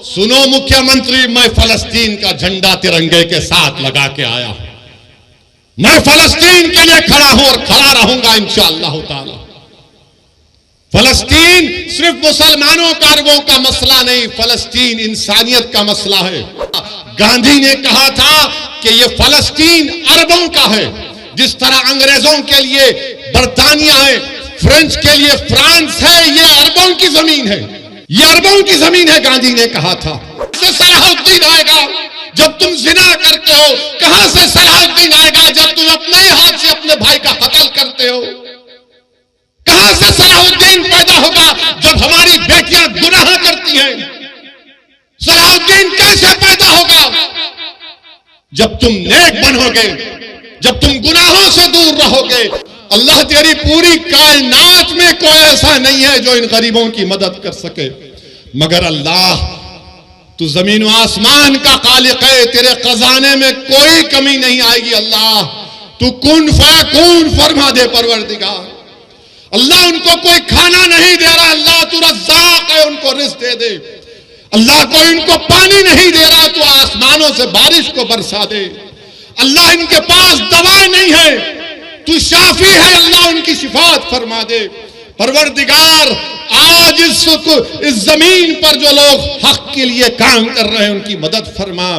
सुनो मुख्यमंत्री, मैं फलस्तीन का झंडा तिरंगे के साथ लगा के आया हूं। मैं फलस्तीन के लिए खड़ा हूं और खड़ा रहूंगा इंशाअल्लाह ताला। फलस्तीन सिर्फ मुसलमानों का, अरबों का मसला नहीं, फलस्तीन इंसानियत का मसला है। गांधी ने कहा था कि यह फलस्तीन अरबों का है। जिस तरह अंग्रेजों के लिए बरतानिया है, फ्रेंच के लिए फ्रांस है, यह अरबों की जमीन है, यह अरबों की जमीन है, गांधी ने कहा था। से सलाहुद्दीन आएगा जब तुम जिना करते हो? कहां से सलाहुद्दीन आएगा जब तुम अपने हाथ से अपने भाई का कत्ल करते हो? कहां से सलाहुद्दीन पैदा होगा जब हमारी बेटियां गुनाह करती हैं? सलाहुद्दीन कैसे पैदा होगा? जब तुम नेक बनोगे, जब तुम गुनाहों से दूर रहोगे। अल्लाह तेरी पूरी कायनात में कोई ऐसा नहीं है जो इन गरीबों की मदद कर सके, मगर अल्लाह तू जमीन व आसमान का खालिक है, तेरे खजाने में कोई कमी नहीं आएगी। अल्लाह तू कुन फयकून फरमा दे परवरदिगार। अल्लाह उनको कोई खाना नहीं दे रहा, अल्लाह तू रज़्ज़ाक़ है, उनको रिज़्क़ दे दे। अल्लाह कोई इनको पानी नहीं दे रहा, तो आसमानों से बारिश को बरसा दे। अल्लाह इनके पास दवा नहीं है, तू शाफी है, अल्लाह उनकी शिफात फरमा दे। परवरदिगार आज इस जमीन पर जो लोग हक के लिए काम कर रहे हैं उनकी मदद फरमा।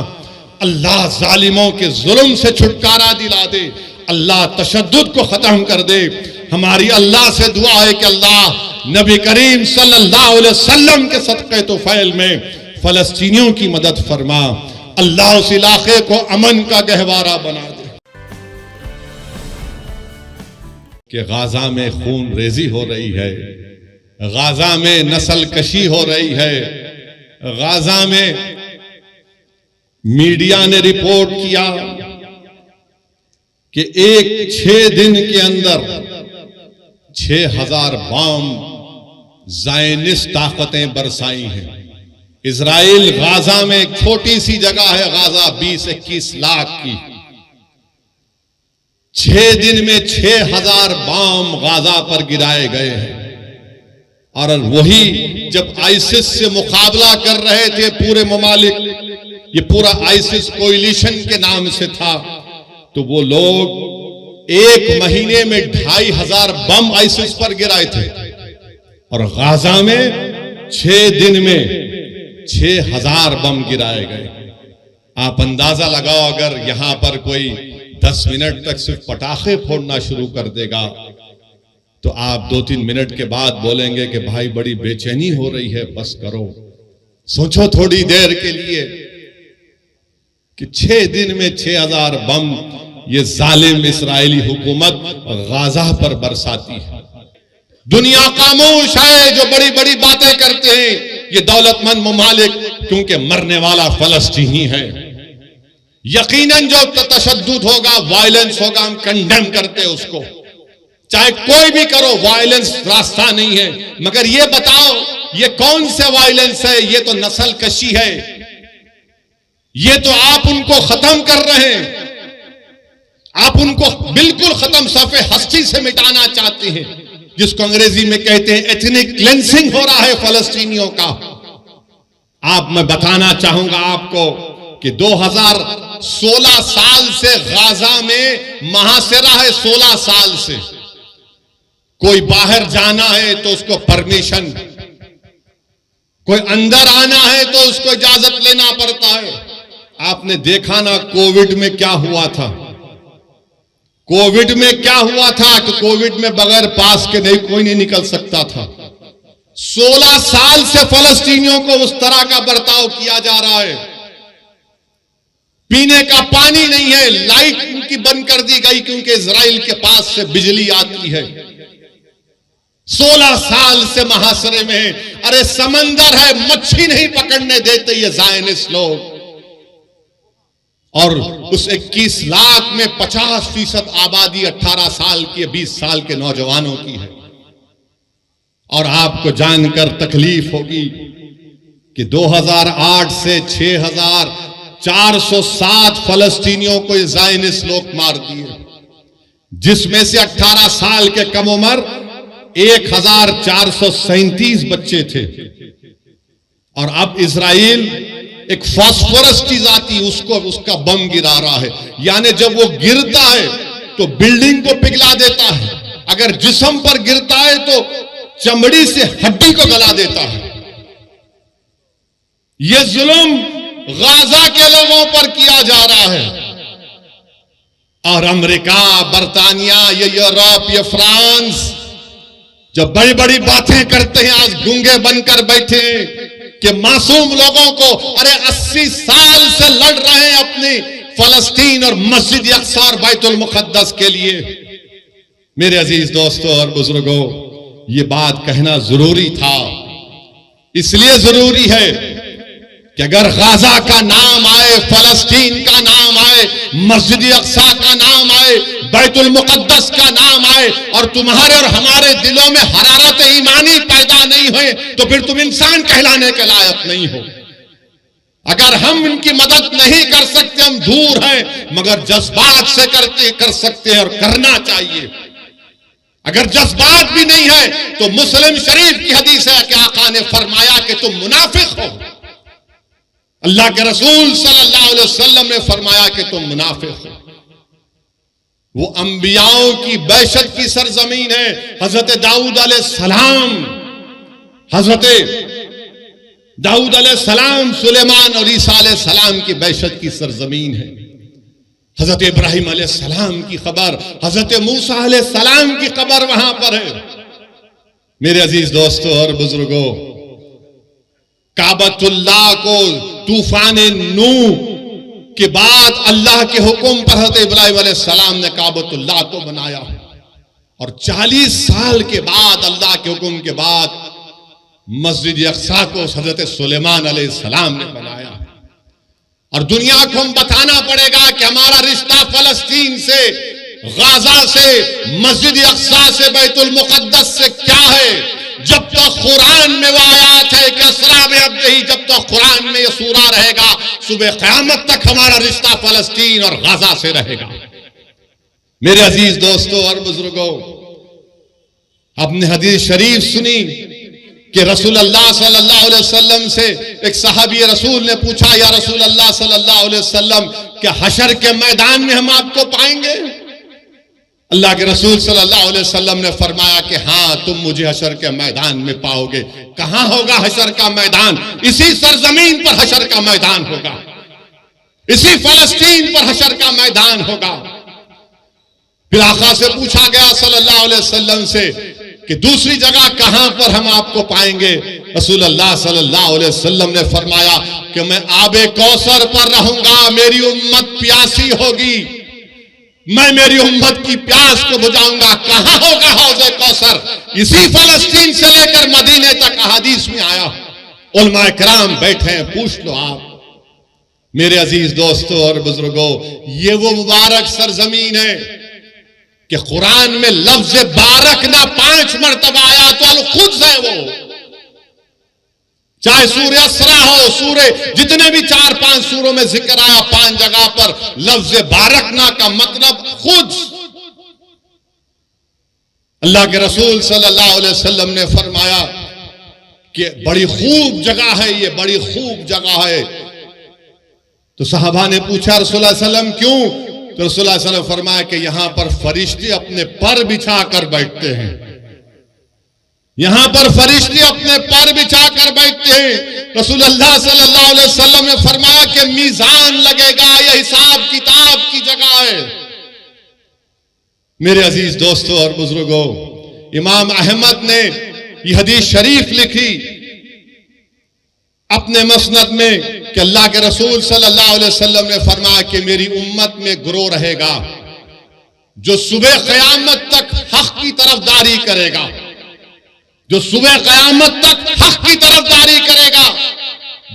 अल्लाह जालिमों के जुल्म से छुटकारा दिला दे। अल्लाह तशद्दुद को खत्म कर दे। हमारी अल्लाह से दुआ है कि अल्लाह नबी करीम सल्लल्लाहु अलैहि वसल्लम के सदक़े तोफैल में फलस्तीनियों की मदद फरमा। अल्लाह उस इलाके को अमन का गहवारा बना दे। कि गाजा में खून रेजी हो रही है, गाजा में नस्ल कशी हो रही है, गाजा में मीडिया ने रिपोर्ट किया कि 6 दिन के अंदर 6000 बम ज़ायनिस्ट ताकतें बरसाई हैं। इजराइल गाजा में एक छोटी सी जगह है, गाजा 20-21 लाख की, 6 दिन में 6000 बम गाजा पर गिराए गए हैं। और वही जब आईसिस से मुकाबला कर रहे थे पूरे ममालिक, ये पूरा आईसिस कोएलिशन के नाम से था, तो वो लोग 1 महीने में 2500 बम आईसिस पर गिराए थे और गाजा में 6 दिन में 6000 बम गिराए गए। आप अंदाजा लगाओ, अगर यहां पर कोई 10 मिनट तक सिर्फ पटाखे फोड़ना शुरू कर देगा तो आप 2-3 मिनट के बाद बोलेंगे कि भाई बड़ी बेचैनी हो रही है, बस करो। सोचो थोड़ी देर के लिए कि 6 दिन में 6000 बम ये जालिम इस्राएली हुकूमत गाजा पर बरसाती है। दुनिया खामोश है, जो बड़ी बड़ी बातें करते हैं ये दौलतमंद ममालिक, क्योंकि मरने वाला फलस्तीनी है। यकीनन जो तशद्दुद होगा, वायलेंस होगा, हम कंडेम करते हैं उसको, चाहे कोई भी करो, वायलेंस रास्ता नहीं है। मगर ये बताओ ये कौन से वायलेंस है? ये तो नस्ल कशी है, ये तो आप उनको खत्म कर रहे हैं, आप उनको बिल्कुल खत्म, सफ़े हस्ती से मिटाना चाहते हैं, जिसको अंग्रेजी में कहते हैं एथनिक क्लेंसिंग हो रहा है फलस्तीनियों का। मैं बताना चाहूंगा आपको कि 2016 साल से गाजा में महासिरा है। 16 साल से कोई बाहर जाना है तो उसको परमिशन, कोई अंदर आना है तो उसको इजाजत लेना पड़ता है। आपने देखा ना कोविड में क्या हुआ था? कोविड में क्या हुआ था कि कोविड में बगैर पास के नहीं कोई नहीं निकल सकता था। 16 साल से फलस्तीनियों को उस तरह का बर्ताव किया जा रहा है। पीने का पानी नहीं है, लाइट उनकी बंद कर दी गई क्योंकि इजराइल के पास से बिजली आती है। 16 साल से महासरे में है। अरे समंदर है, मच्छी नहीं पकड़ने देते ये ज़ायनिस्ट लोग। और उस 21 लाख में 50% आबादी 18 साल की, 20 साल के नौजवानों की है। और आपको जानकर तकलीफ होगी कि 2008 से 6407 फलस्तीनियों को ज़ायनिस्ट लोग मार दिए, जिसमें से 18 साल के कम उम्र 1437 बच्चे थे। और अब इजराइल एक फास्फोरस चीज आती है, उसका बम गिरा रहा है। यानी जब वो गिरता है तो बिल्डिंग को पिघला देता है, अगर जिस्म पर गिरता है तो चमड़ी से हड्डी को गला देता है। यह जुल्म गाजा के लोगों पर किया जा रहा है। और अमेरिका, बर्तानिया, ये यूरोप, ये फ्रांस जब बड़ी बड़ी बातें करते हैं, आज गूंगे बनकर बैठे कि मासूम लोगों को, अरे 80 साल से लड़ रहे हैं अपनी फलस्तीन और मस्जिद अक्सा और बैतुल मुकद्दस के लिए। मेरे अजीज दोस्तों और बुजुर्गों, ये बात कहना जरूरी था। इसलिए जरूरी है कि अगर गाजा का नाम आए, फलस्तीन का नाम आए, मस्जिद अक्सा का नाम आए, बैतुल मुकद्दस का नाम आए और तुम्हारे और हमारे दिलों में हरारत ईमानी पैदा नहीं हुए तो फिर तुम इंसान कहलाने के लायक नहीं हो। अगर हम इनकी मदद नहीं कर सकते, हम दूर हैं, मगर जज्बात से कर सकते हैं और करना चाहिए। अगर जज्बात भी नहीं है तो मुस्लिम शरीफ की हदीस है कि आका ने फरमाया कि तुम मुनाफिक हो। अल्लाह के रसूल सल्लल्लाहु अलैहि वसल्लम ने फरमाया कि तुम मुनाफिक हो। वो अंबियाओं की बैशत की सरजमीन है। हजरत दाऊद अलैहिस्सलाम, दाऊद अलैहिस्सलाम, सुलेमान और ईसा अलैहिस्सलाम की बैशत की सरजमीन है। हजरत इब्राहिम अलैहिस्सलाम की खबर, हजरत मूसा अलैहिस्सलाम की खबर वहां पर है। मेरे अजीज दोस्तों और बुजुर्गों, काबतुल्लाह को तूफान नूह के बाद अल्लाह के हुक्म पर हजरत इब्राहिम अलैहिस्सलाम ने काबतुल्लाह को बनाया और 40 साल के बाद अल्लाह के हुक्म के बाद मस्जिद अक्सा को हजरत सुलेमान अलैहिस्सलाम ने बनाया। और दुनिया को हम बताना पड़ेगा कि हमारा रिश्ता फलस्तीन से, गाजा से, मस्जिद अक्सा से, बैतुल मुकद्दस से क्या है। जब तक कुरान में वो आयात है कि असरा में अब नहीं, जब तक कुरान में ये सूरा रहेगा, सुबह क़यामत तक हमारा रिश्ता फलस्तीन और गाजा से रहेगा। मेरे अजीज दोस्तों और बुजुर्गों, आपने हदीस शरीफ सुनी कि रसूल अल्लाह सल्लल्लाहु अलैहि वसल्लम से एक सहाबी रसूल ने पूछा, या रसूल अल्लाह सल्लल्लाहु अलैहि वसल्लम, क्या हशर के मैदान में हम आपको पाएंगे? अल्लाह के रसूल सल्लल्लाहु अलैहि वसल्लम ने फरमाया कि हाँ, तुम मुझे हशर के मैदान में पाओगे। कहां होगा हशर का मैदान? इसी सरजमीन पर हशर का मैदान होगा, इसी फलस्तीन पर हशर का मैदान होगा। फिर आका से पूछा गया सल्लल्लाहु अलैहि वसल्लम से कि दूसरी जगह कहां पर हम आपको पाएंगे? रसूल अल्लाह सल्लल्लाहु अलैहि वसल्लम ने फरमाया कि मैं आबे कौसर पर रहूंगा, मेरी उम्मत प्यासी होगी, मैं मेरी उम्मत की प्यास को बुझाऊंगा। कहां होगा हौज़े कौसर? इसी फलस्तीन से लेकर मदीने तक अहादीस में आया। उलमा किराम बैठे हैं, पूछ लो आप। मेरे अजीज दोस्तों और बुजुर्गों, ये वो मुबारक सरजमीन है कि कुरान में लफ्ज बारक ना 5 मरतबा आया तो अल-कुद्स है वो। चाहे सूर्य असरा हो, सूर्य जितने भी 4-5 सूरों में जिक्र आया, 5 जगह पर लफ्ज बारकना का मतलब खुद। अल्लाह के रसूल सल्लल्लाहु अलैहि वसल्लम ने फरमाया कि बड़ी खूब जगह है ये, बड़ी खूब जगह है। तो सहाबा ने पूछा रसूलुल्लाह सल्लल्लाहु अलैहि वसल्लम क्यों? तो रसूलुल्लाह सल्लल्लाहु अलैहि वसल्लम फरमाया कि यहां पर फरिश्ते अपने पर बिछा कर बैठते हैं, यहां पर फरिश्ते अपने पर बिछा कर बैठते हैं। रसूलुल्लाह सल्लल्लाहु अलैहि वसल्लम ने फरमाया कि मीजान लगेगा, यह हिसाब किताब की जगह है। मेरे अजीज दोस्तों और बुजुर्गों, इमाम अहमद ने यह हदीस शरीफ लिखी अपने मसनद में कि अल्लाह के रसूल सल्लल्लाहु अलैहि वसल्लम ने फरमाया कि मेरी उम्मत में ग्रोह रहेगा जो सुबह क़यामत तक हक की तरफदारी करेगा, जो सुबह क़यामत तक हक की तरफदारी करेगा,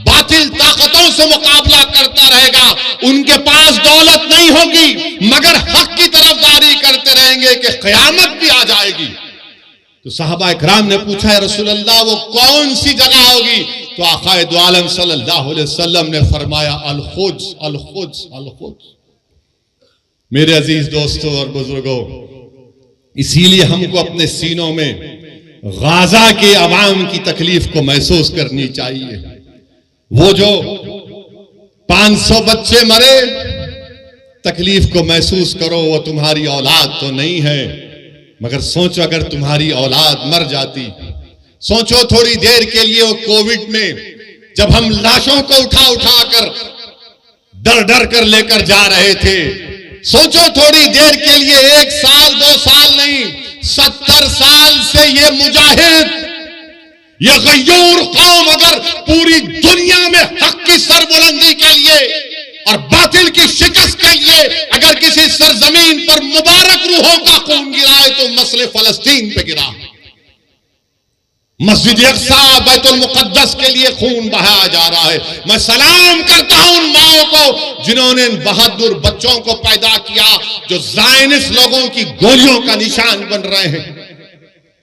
बातिल ताकतों से मुकाबला करता रहेगा। उनके पास दौलत नहीं होगी मगर हक की तरफदारी करते रहेंगे कि क़यामत भी आ जाएगी। तो सहाबा इकराम ने पूछा, है रसूल अल्लाह वो कौन सी जगह होगी? तो आक़ाए दो आलम सल्लल्लाहु अलैहि वसल्लम ने फरमाया अल-कुद्स, अल-कुद्स, अल-कुद्स। मेरे अजीज दोस्तों और बुजुर्गों, इसीलिए हमको अपने सीनों में गाजा के अवाम की तकलीफ को महसूस करनी चाहिए। वो जो 500 बच्चे मरे, तकलीफ को महसूस करो, वो तुम्हारी औलाद तो नहीं है, मगर सोचो अगर तुम्हारी औलाद मर जाती। सोचो थोड़ी देर के लिए वो कोविड में जब हम लाशों को उठा उठा कर डर डर कर लेकर जा रहे थे, सोचो थोड़ी देर के लिए, 1 साल 2 साल नहीं, 70 साल से ये मुजाहिद, ये गय्यूर कौम अगर पूरी दुनिया में हक की सरबुलंदी के लिए और बातिल की शिकस्त के लिए अगर किसी सरजमीन पर मुबारक रूहों का खून गिरा है तो मसले फलस्तीन पे गिरा। मस्जिद अक्सा बैतुल मुक़द्दस के लिए खून बहाया जा रहा है। मैं सलाम करता हूं उन माओं को जिन्होंने इन बहादुर बच्चों को पैदा किया, जो ज़ायनिस्ट लोगों की गोलियों का निशान बन रहे हैं,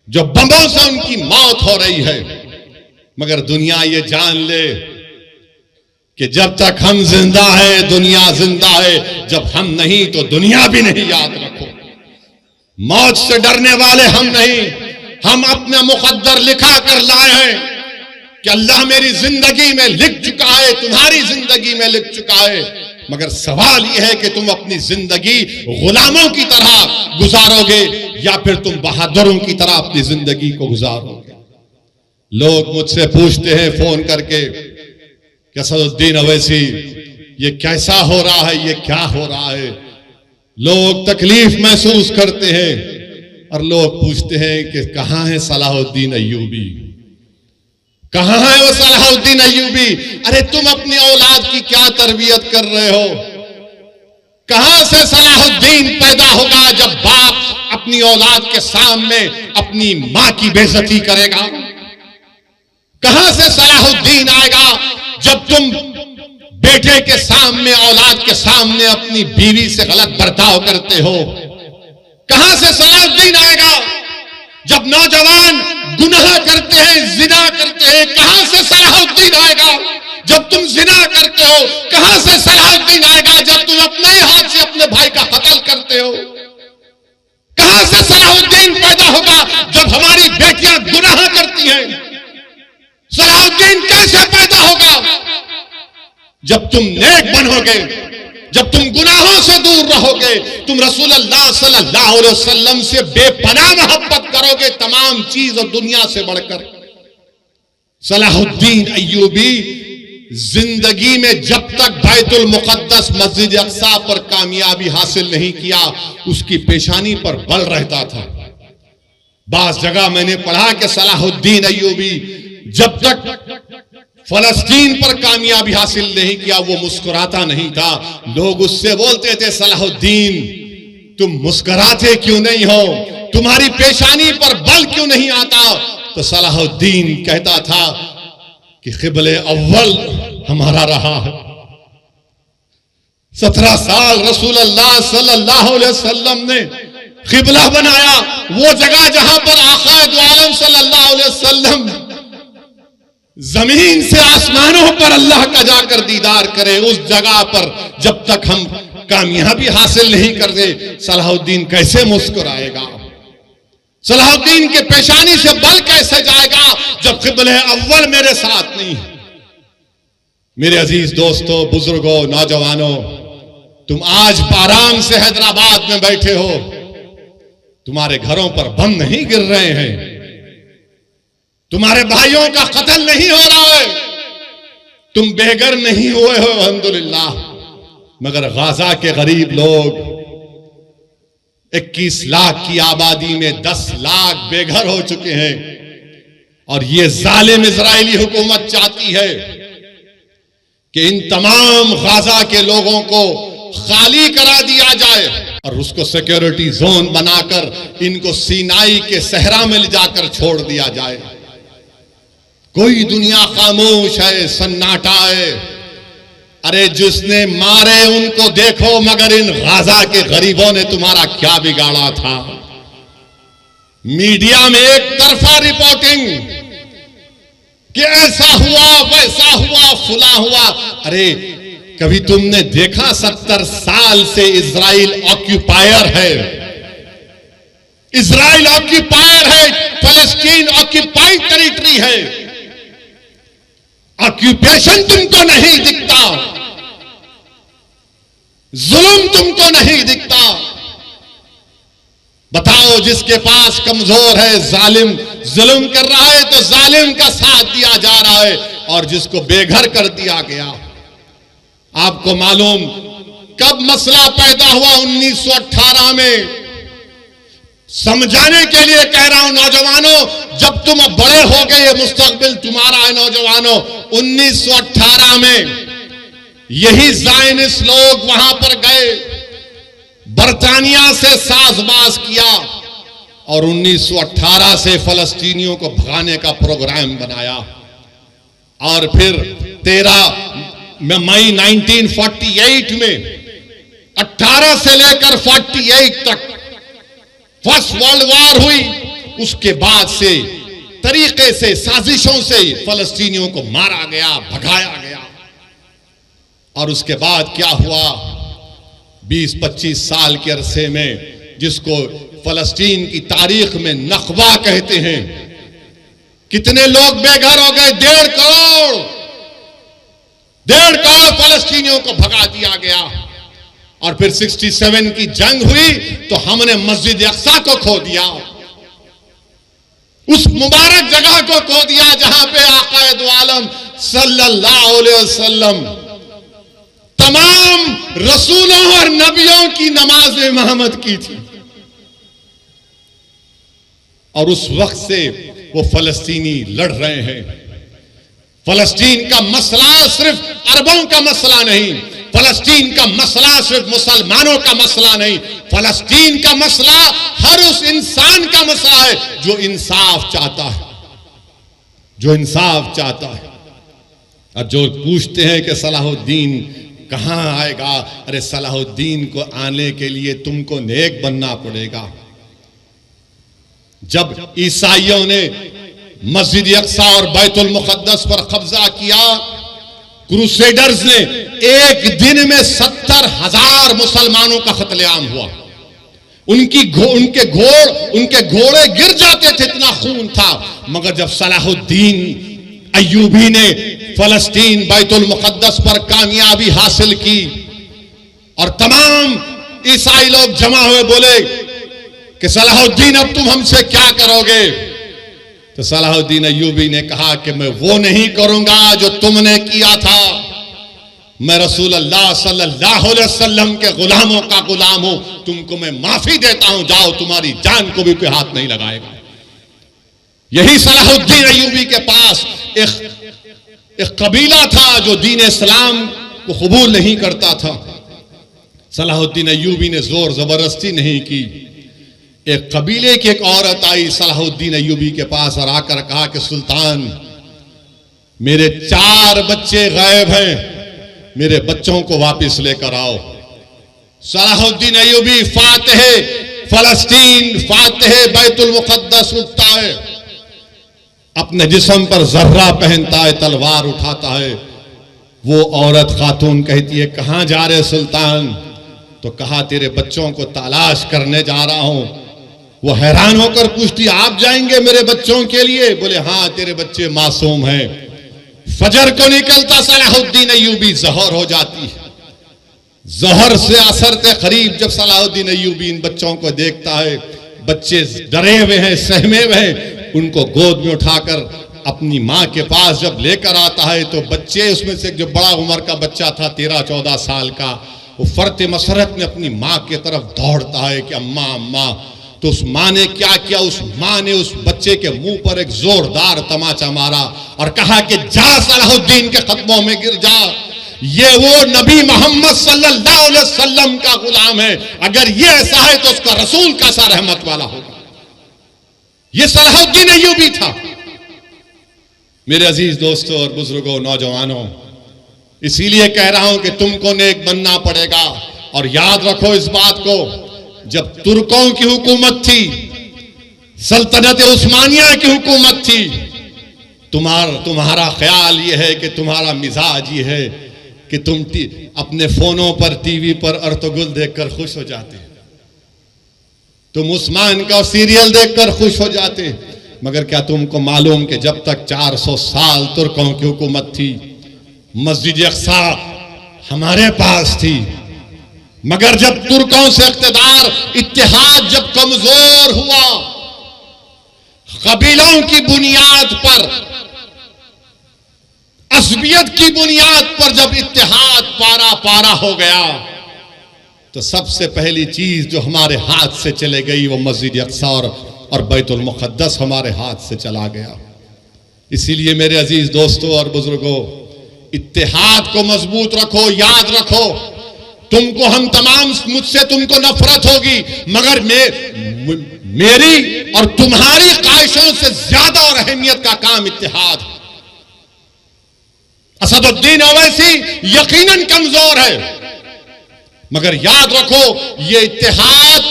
जो बमों से उनकी मौत हो रही है। मगर दुनिया ये जान ले कि जब तक हम जिंदा है दुनिया जिंदा है, जब हम नहीं तो दुनिया भी नहीं। याद रखो, मौत से डरने वाले हम नहीं, हम अपना मुकद्दर लिखा कर लाए हैं कि अल्लाह मेरी जिंदगी में लिख चुका है, तुम्हारी जिंदगी में लिख चुका है। मगर सवाल यह है कि तुम अपनी जिंदगी गुलामों की तरह गुजारोगे या फिर तुम बहादुरों की तरह अपनी जिंदगी को गुजारोगे। लोग मुझसे पूछते हैं फोन करके कि असदुद्दीन अवैसी ये कैसा हो रहा है, ये क्या हो रहा है। लोग तकलीफ महसूस करते हैं और लोग पूछते हैं कि कहां है सलाहुद्दीन अय्यूबी, कहां है वो सलाहुद्दीन अय्यूबी। अरे तुम अपनी औलाद की क्या तरबियत कर रहे हो? कहां से सलाहुद्दीन पैदा होगा जब बाप अपनी औलाद के सामने अपनी मां की बेइज्जती करेगा? कहां से सलाहुद्दीन आएगा जब तुम बेटे के सामने, औलाद के सामने अपनी बीवी से गलत बर्ताव करते हो? कहां से सलाहुद्दीन आएगा जब नौजवान गुनाह करते हैं, जिना करते हैं? कहां से सलाहुद्दीन आएगा जब तुम जिना करते हो? कहां से सलाहुद्दीन आएगा जब तुम अपने हाथ से अपने भाई का कत्ल करते हो? कहां से सलाहुद्दीन पैदा होगा जब हमारी बेटियां गुनाह करती हैं? सलाहुद्दीन कैसे पैदा होगा जब तुम नेक बनोगे, जब तुम गुनाहों से दूर रहोगे, तुम रसूलुल्लाह सल्लल्लाहु अलैहि वसल्लम से बेपनाह मोहब्बत करोगे तमाम चीज और दुनिया से बढ़कर। सलाहुद्दीन अय्यूबी जिंदगी में जब तक बैतुल मुक़द्दस मस्जिद अक्सा पर कामयाबी हासिल नहीं किया, उसकी पेशानी पर बल रहता था। बास जगह मैंने पढ़ा कि सलाहुद्दीन अय्यूबी जब तक फलस्तीन पर कामयाबी हासिल नहीं किया वो मुस्कुराता नहीं था। लोग उससे बोलते थे, सलाहुद्दीन तुम मुस्कुराते क्यों नहीं हो, तुम्हारी पेशानी पर बल क्यों नहीं आता? तो सलाहुद्दीन कहता था कि क़िबले अव्वल हमारा रहा है। 17 साल रसूलुल्लाह सल्लल्लाहु अलैहि वसल्लम ने क़िबला बनाया, वो जगह जहां पर आक़ाए दो आलम सल्लल्लाहु अलैहि वसल्लम जमीन से आसमानों पर अल्लाह का जाकर दीदार करे, उस जगह पर जब तक हम कामयाबी हासिल नहीं करते, सलाहुद्दीन कैसे मुस्कुराएगा? सलाहुद्दीन के पेशानी से बल कैसे जाएगा जब क़िबले अव्वल मेरे साथ नहीं है? मेरे अजीज दोस्तों, बुजुर्गों, नौजवानों, तुम आज आराम से हैदराबाद में बैठे हो, तुम्हारे घरों पर बम नहीं गिर रहे हैं, तुम्हारे भाइयों का कत्ल नहीं हो रहा है, तुम बेघर नहीं हुए हो अल्हम्दुलिल्लाह। मगर गाजा के गरीब लोग 21 लाख की आबादी में 10 लाख बेघर हो चुके हैं। और ये जालिम इजरायली हुकूमत चाहती है कि इन तमाम गाजा के लोगों को खाली करा दिया जाए और उसको सिक्योरिटी जोन बनाकर इनको सीनाई के सहरा में ले जाकर छोड़ दिया जाए। कोई दुनिया खामोश है, सन्नाटा है। अरे जिसने मारे उनको देखो, मगर इन गाजा के गरीबों ने तुम्हारा क्या बिगाड़ा था? मीडिया में एक तरफा रिपोर्टिंग कि ऐसा हुआ, वैसा हुआ, फुला हुआ। अरे कभी तुमने देखा 70 साल से इजराइल ऑक्यूपायर है, इजराइल ऑक्यूपायर है, फलस्तीन ऑक्यूपाइड टेरिटरी है। ऑक्यूपेशन तुमको नहीं दिखता, जुल्म तुमको नहीं दिखता। बताओ, जिसके पास कमजोर है, जालिम जुल्म कर रहा है तो जालिम का साथ दिया जा रहा है, और जिसको बेघर कर दिया गया। आपको मालूम कब मसला पैदा हुआ? 1918 में। समझाने के लिए कह रहा हूं नौजवानों, जब तुम अब बड़े हो गए, ये मुस्तकबिल तुम्हारा है नौजवानों। 1918 में यही ज़ायनिस्ट लोग वहां पर गए, बरतानिया से साजबाज किया और 1918 से फलस्तीनियों को भगाने का प्रोग्राम बनाया। और फिर 13 मई 1948 में 18 से लेकर 48 तक फर्स्ट वर्ल्ड वॉर हुई। उसके बाद से तरीके से, साजिशों से फलस्तीनियों को मारा गया, भगाया गया। और उसके बाद क्या हुआ? 20-25 साल के अरसे में, जिसको फलस्तीन की तारीख में नकबा कहते हैं, कितने लोग बेघर हो गए? 1.5 करोड़ फलस्तीनियों को भगा दिया गया। और फिर 67 की जंग हुई तो हमने मस्जिद अक्सा को खो दिया, उस मुबारक जगह को खो दिया जहां पे आकाए दो आलम सल्लल्लाहु अलैहि वसल्लम तमाम रसूलों और नबियों की नमाज इमामत की थी। और उस वक्त से वो फलस्तीनी लड़ रहे हैं। फलस्तीन का मसला सिर्फ अरबों का मसला नहीं, फलस्तीन का मसला सिर्फ मुसलमानों का मसला नहीं, फलस्तीन का मसला हर उस इंसान का मसला है जो इंसाफ चाहता है, जो इंसाफ चाहता है। और जो पूछते हैं कि सलाहुद्दीन कहां आएगा, अरे सलाहुद्दीन को आने के लिए तुमको नेक बनना पड़ेगा। जब ईसाइयों ने मस्जिद अक्सा और बैतुल मुक़द्दस पर कब्जा किया, क्रूसेडर्स ने एक दिन में 70,000 मुसलमानों का कत्लेआम हुआ। उनके घोड़े गिर जाते थे, इतना खून था। मगर जब सलाहुद्दीन अय्यूबी ने फलस्तीन बैतुल मुक़द्दस पर कामयाबी हासिल की और तमाम ईसाई लोग जमा हुए, बोले कि सलाहुद्दीन अब तुम हमसे क्या करोगे? तो सलाहुद्दीन अय्यूबी ने कहा कि मैं वो नहीं करूंगा जो तुमने किया था। मैं रसूल अल्लाह सल्लल्लाहु अलैहि वसल्लम के गुलामों का गुलाम हूं, तुमको मैं माफी देता हूं, जाओ, तुम्हारी जान को भी कोई हाथ नहीं लगाएगा। यही सलाहुद्दीन अय्यूबी के पास एक कबीला था जो दीन इस्लाम को कबूल नहीं करता था। सलाहुद्दीन अय्यूबी ने जोर जबरदस्ती नहीं की। एक कबीले की एक औरत आई सलाहुद्दीन अय्यूबी के पास और आकर कहा कि सुल्तान, मेरे 4 बच्चे गायब हैं, मेरे बच्चों को वापस लेकर आओ। Salahuddin Ayyubi Fatih फलस्तीन, Fatih Betul मुक़द्दस उठता है, अपने जिस्म पर जर्रा पहनता है, तलवार उठाता है। वो औरत खातून कहती है, कहां जा रहे सुल्तान? तो कहा, तेरे बच्चों को तलाश करने जा रहा हूं। वो हैरान होकर पूछती, आप जाएंगे मेरे बच्चों के लिए? बोले, हाँ, तेरे बच्चे मासूम हैं। फजर को निकलता सलाहुद्दीन अय्यूबी, ज़हर हो जाती है। ज़हर से असर के करीब जब सलाहुद्दीन अय्यूबी इन बच्चों को देखता है, बच्चे डरे हुए हैं, सहमे हुए हैं, उनको गोद में उठाकर अपनी माँ के पास जब लेकर आता है तो बच्चे, उसमें से जो बड़ा उम्र का बच्चा था 13-14 साल का, वो फर्त मसरत में अपनी माँ की तरफ दौड़ता है कि अम्मा अम्मा। तो उस माँ ने क्या किया? उस माँ ने उस बच्चे के मुंह पर एक जोरदार तमाचा मारा और कहा कि जा, सलाहुद्दीन के कदमों में गिर जा, ये वो नबी मोहम्मद सल्लल्लाहु अलैहि वसल्लम का गुलाम है, अगर ये ऐसा है तो उसका रसूल कैसा रहमत वाला होगा। ये सलाहुद्दीन अय्यूबी था। मेरे अजीज दोस्तों और बुजुर्गों, नौजवानों, इसीलिए कह रहा हूं कि तुमको नेक बनना पड़ेगा। और याद रखो इस बात को, जब तुर्कों की हुकूमत थी, सल्तनत उस्मानिया की हुकूमत थी, तुम्हारा ख्याल यह है कि तुम्हारा मिजाज ये है कि तुम अपने फोनों पर, टीवी पर अर्तुगरुल देखकर खुश हो जाते, तुम उस्मान का सीरियल देखकर खुश हो जाते, मगर क्या तुमको मालूम कि जब तक 400 साल तुर्कों की हुकूमत थी, मस्जिद अक्सा हमारे पास थी, मगर जब तुर्कों से इख्तिदार इत्तेहाद जब कमजोर हुआ, कबीलों की बुनियाद पर, असबियत की बुनियाद पर जब इत्तेहाद पारा पारा हो गया, तो सबसे पहली चीज जो हमारे हाथ से चले गई वो मस्जिद अक्सा और बैतुल मुक़द्दस हमारे हाथ से चला गया। इसीलिए मेरे अजीज दोस्तों और बुजुर्गों, इत्तेहाद को मजबूत रखो, याद रखो। तुमको हम तमाम, मुझसे तुमको नफरत होगी, मगर मेरी और तुम्हारी ख्वाहिशों से ज्यादा और अहमियत का काम इत्तेहाद है। असदुद्दीन ओवैसी यकीनन कमजोर है, मगर याद रखो ये इत्तेहाद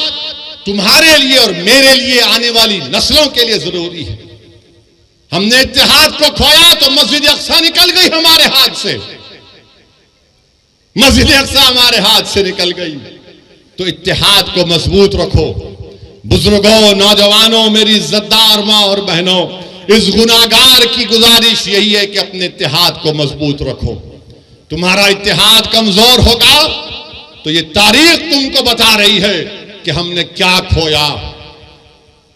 तुम्हारे लिए और मेरे लिए, आने वाली नस्लों के लिए जरूरी है। हमने इत्तेहाद को खोया तो मस्जिद अक्सा निकल गई हमारे हाथ से, मस्जिद अक्सा हमारे हाथ से निकल गई। तो इत्तेहाद को मजबूत रखो। बुजुर्गों, नौजवानों, मेरी इज्जतदार मां और बहनों, इस गुनाहगार की गुजारिश यही है कि अपने इत्तेहाद को मजबूत रखो। तुम्हारा इत्तेहाद कमजोर होगा तो ये तारीख तुमको बता रही है कि हमने क्या खोया।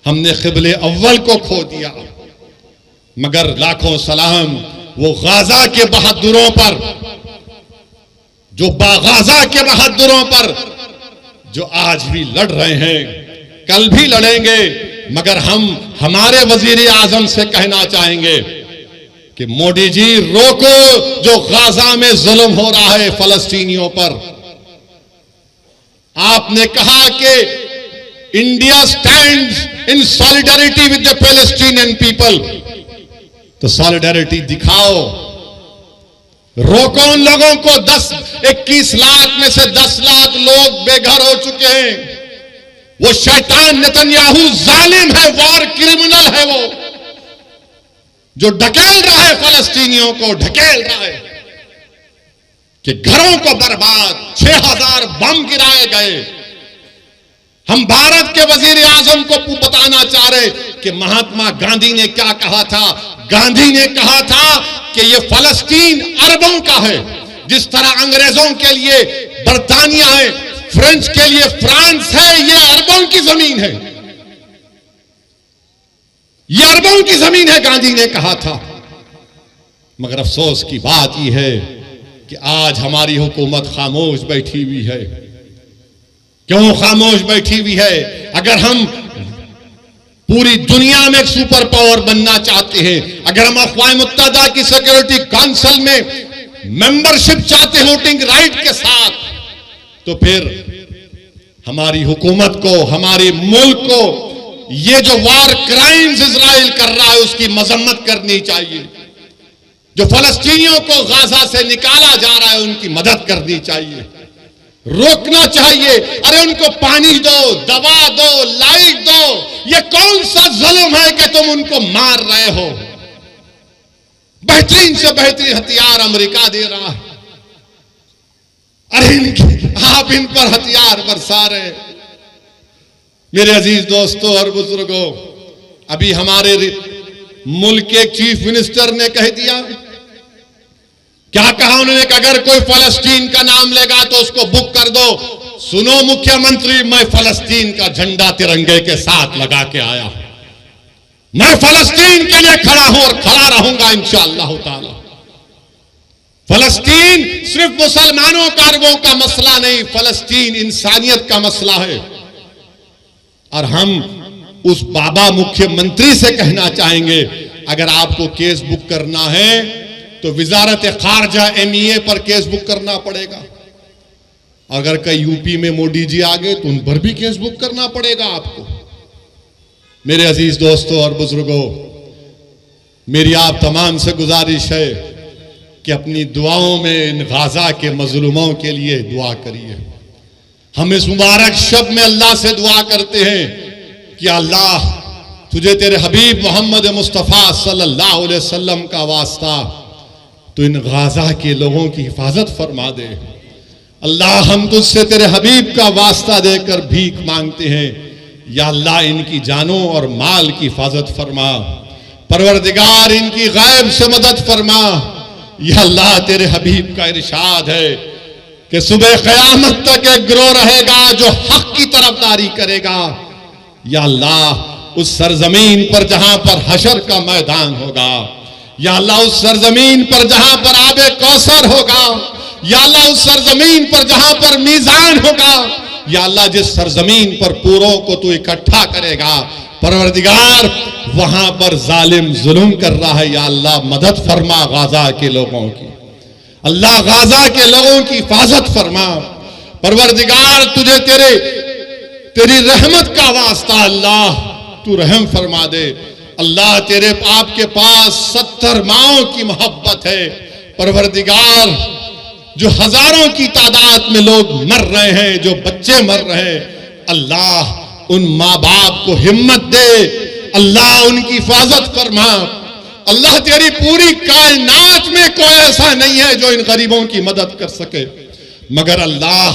हमने क़िबले अव्वल को खो दिया। मगर लाखों सलाम वो गाजा के बहादुरों पर, जो गाजा के बहादुरों पर जो आज भी लड़ रहे हैं, कल भी लड़ेंगे। मगर हम हमारे वजीर आजम से कहना चाहेंगे कि मोदी जी रोको जो गाजा में जुल्म हो रहा है फलस्तीनियों पर। आपने कहा कि India stands in solidarity with the Palestinian people, तो सॉलिडारिटी दिखाओ। रोको उन लोगों को। 21 लाख में से 10 लाख लोग बेघर हो चुके हैं। वो शैतान नेतन्याहू जालिम है, वॉर क्रिमिनल है, वो जो ढकेल रहा है फलस्तीनियों को, ढकेल रहा है कि घरों को बर्बाद, 6000 बम गिराए गए। हम भारत के वजीर आजम को बताना चाह रहे कि महात्मा गांधी ने क्या कहा था। गांधी ने कहा था कि ये फलस्तीन अरबों का है। जिस तरह अंग्रेजों के लिए बर्तानिया है, फ्रेंच के लिए फ्रांस है, ये अरबों की जमीन है, ये अरबों की जमीन है, गांधी ने कहा था। मगर अफसोस की बात यह है कि आज हमारी हुकूमत खामोश बैठी हुई है। क्यों खामोश बैठी हुई है? अगर हम पूरी दुनिया में एक सुपर पावर बनना चाहते हैं, अगर हम अक़वाम मुत्तहिदा की सिक्योरिटी काउंसिल में मेंबरशिप चाहते हैं वोटिंग राइट के साथ, तो फिर हमारी हुकूमत को, हमारे मुल्क को ये जो वार क्राइम्स इजराइल कर रहा है उसकी मजम्मत करनी चाहिए। जो फलस्तीनियों को गाजा से निकाला जा रहा है उनकी मदद करनी चाहिए, रोकना चाहिए। अरे उनको पानी दो, दवा दो, लाइट दो। ये कौन सा जुल्म है कि तुम उनको मार रहे हो? बेहतरीन से बेहतरीन हथियार अमेरिका दे रहा है, अरे आप इन पर हथियार बरसा रहे। मेरे अजीज दोस्तों और बुजुर्गों, अभी हमारे मुल्क के चीफ मिनिस्टर ने कह दिया, क्या कहा उन्होंने कि अगर कोई फलस्तीन का नाम लेगा तो उसको बुक कर दो। सुनो मुख्यमंत्री, मैं फलस्तीन का झंडा तिरंगे के साथ लगा के आया, मैं फलस्तीन के लिए खड़ा हूं और खड़ा रहूंगा इंशाअल्लाह ताला। फलस्तीन सिर्फ मुसलमानों का, अरबों का मसला नहीं, फलस्तीन इंसानियत का मसला है। और हम उस बाबा मुख्यमंत्री से कहना चाहेंगे, अगर आपको केस बुक करना है तो विजारत खारजा MEA पर केस बुक करना पड़ेगा। अगर कई यूपी में मोदी जी आ गए तो उन पर भी केस बुक करना पड़ेगा आपको। मेरे अजीज दोस्तों और बुजुर्गों, मेरी आप तमाम से गुजारिश है कि अपनी दुआओं में इन गाजा के मजलूमों के लिए दुआ करिए। हम इस मुबारक शब में अल्लाह से दुआ करते हैं कि अल्लाह तुझे तेरे हबीब मोहम्मद मुस्तफ़ा सल्लल्लाहु अलैहि वसल्लम का वास्ता, तो इन गाजा के लोगों की हिफाजत फरमा दे। अल्लाह हम तुझसे तेरे हबीब का वास्ता देकर भीख मांगते हैं या अल्लाह इनकी जानों और माल की हिफाजत फरमा। परवरदिगार इनकी गैब से मदद फरमा। या अल्लाह तेरे हबीब का इरशाद है कि सुबह क़यामत तक एक गिरोह रहेगा जो हक की तरफदारी करेगा। या अल्लाह उस सरजमीन पर जहां पर हशर का मैदान होगा, या अल्लाह उस सरजमीन पर जहां पर आबे कौसर होगा, या अल्लाह उस सरजमीन पर जहां पर मीजान होगा, या अल्लाह जिस सरजमीन पर पूरों को तू इकट्ठा करेगा, परवरदिगार वहां पर जालिम जुल्म कर रहा है। या अल्लाह मदद फरमा गाजा के लोगों की। अल्लाह गाजा के लोगों की हिफाजत फरमा। परवरदिगार तुझे तेरी रहमत का वास्ता अल्लाह तू रहम फरमा दे। अल्लाह तेरे आपके पास 70 माओं की मोहब्बत है। परवरदिगार जो हजारों की तादाद में लोग मर रहे हैं, जो बच्चे मर रहे हैं, अल्लाह उन माँ बाप को हिम्मत दे। अल्लाह उनकी हिफाजत फरमा। अल्लाह तेरी पूरी कायनात में कोई ऐसा नहीं है जो इन गरीबों की मदद कर सके, मगर अल्लाह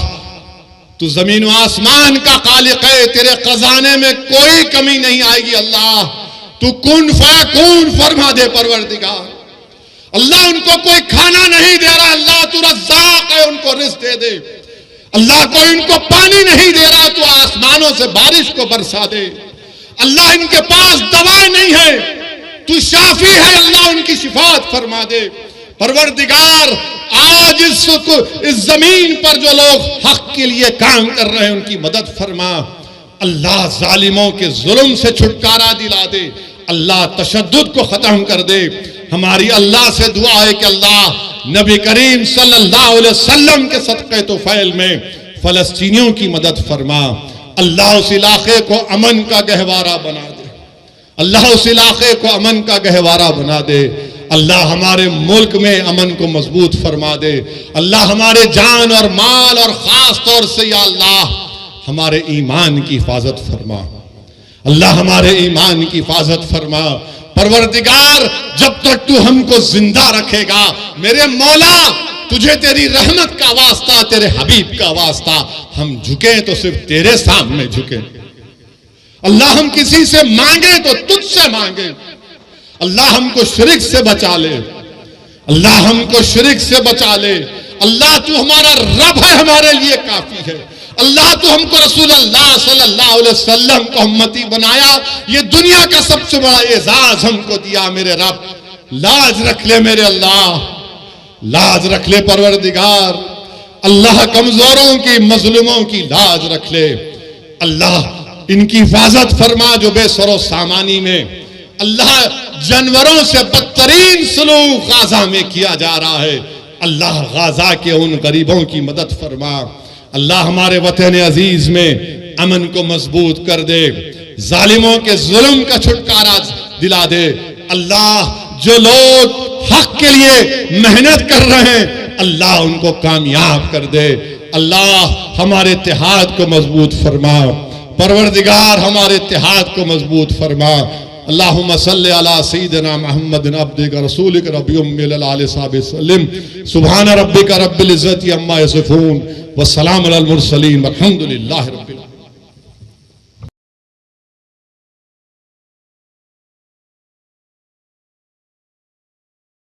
तू जमीन व आसमान का खालिक है। तेरे खजाने में कोई कमी नहीं आएगी। अल्लाह तू कुन फयकून फरमा दे। परवरदिगार अल्लाह उनको कोई खाना नहीं दे रहा, अल्लाह तू रज़्ज़ाक़ है, उनको रिज़्क़ दे दे। अल्लाह कोई उनको पानी नहीं दे रहा, तो आसमानों से बारिश को बरसा दे। अल्लाह इनके पास दवा नहीं है, तू शाफी है, अल्लाह उनकी शिफात फरमा दे। परवरदिगार आज इस जमीन पर जो लोग हक के लिए काम कर रहे हैं उनकी मदद फरमा। अल्लाह जालिमों के जुल्म से छुटकारा दिला दे। अल्लाह तशद्दुद को खत्म कर दे। हमारी अल्लाह से दुआ है कि अल्लाह नबी करीम सल्लल्लाहु अलैहि वसल्लम के सदक़े तोफ़ैल में फ़लस्तीनियों की मदद फरमा। अल्लाह उस इलाके को अमन का गहवारा बना दे। अल्लाह उस इलाके को अमन का गहवारा बना दे। अल्लाह हमारे मुल्क में अमन को मजबूत फरमा दे। अल्लाह हमारे जान और माल और ख़ास तौर से या अल्लाह हमारे ईमान की हिफाजत फरमा। अल्लाह हमारे ईमान की हिफाजत फरमा। परवरदिगार जब तक तू हमको जिंदा रखेगा, मेरे मौला तुझे तेरी रहमत का वास्ता, तेरे हबीब का वास्ता, हम झुके तो सिर्फ तेरे सामने झुके। अल्लाह हम किसी से मांगे तो तुझसे मांगे। अल्लाह हमको शिरक से बचा ले। अल्लाह हमको शिरक से बचा ले। अल्लाह तू हमारा रब है, हमारे लिए काफी है। अल्लाह तू हमको रसूलुल्लाह सल्लल्लाहु अलैहि वसल्लम को उम्मती बनाया, ये दुनिया का सबसे बड़ा एजाज हमको दिया। मेरे रब लाज रख ले, मेरे अल्लाह लाज रख ले। परवरदिगार अल्लाह कमजोरों की, मजलूमों की लाज रख ले। अल्लाह इनकी हिफाजत फरमा जो बेसरो सामानी में अल्लाह जानवरों से बदतरीन सलूक गाजा में किया जा रहा है। अल्लाह गाजा के उन गरीबों की मदद फरमा। अल्लाह हमारे वतन अजीज में अमन को मजबूत कर दे। जालिमों के जुल्म का छुटकारा दिला दे। अल्लाह जो लोग हक के लिए मेहनत कर रहे हैं, अल्लाह उनको कामयाब कर दे। अल्लाह हमारे इत्तेहाद को मजबूत फरमा। परवरदिगार हमारे इत्तेहाद को मजबूत फरमा। अल्लाहुम्मा सल्लि अला सय्यिदिना मुहम्मदिन अब्दिका रसूलिका रब्बि उम्मिल आलि सहबि सल्लिम। सुभान रब्बिका रब्बिल इज्जति अम्मा यसिफून व सलामुन अलल मुरसलीन वल्हम्दुलिल्लाहि रब्बिल आलमीन।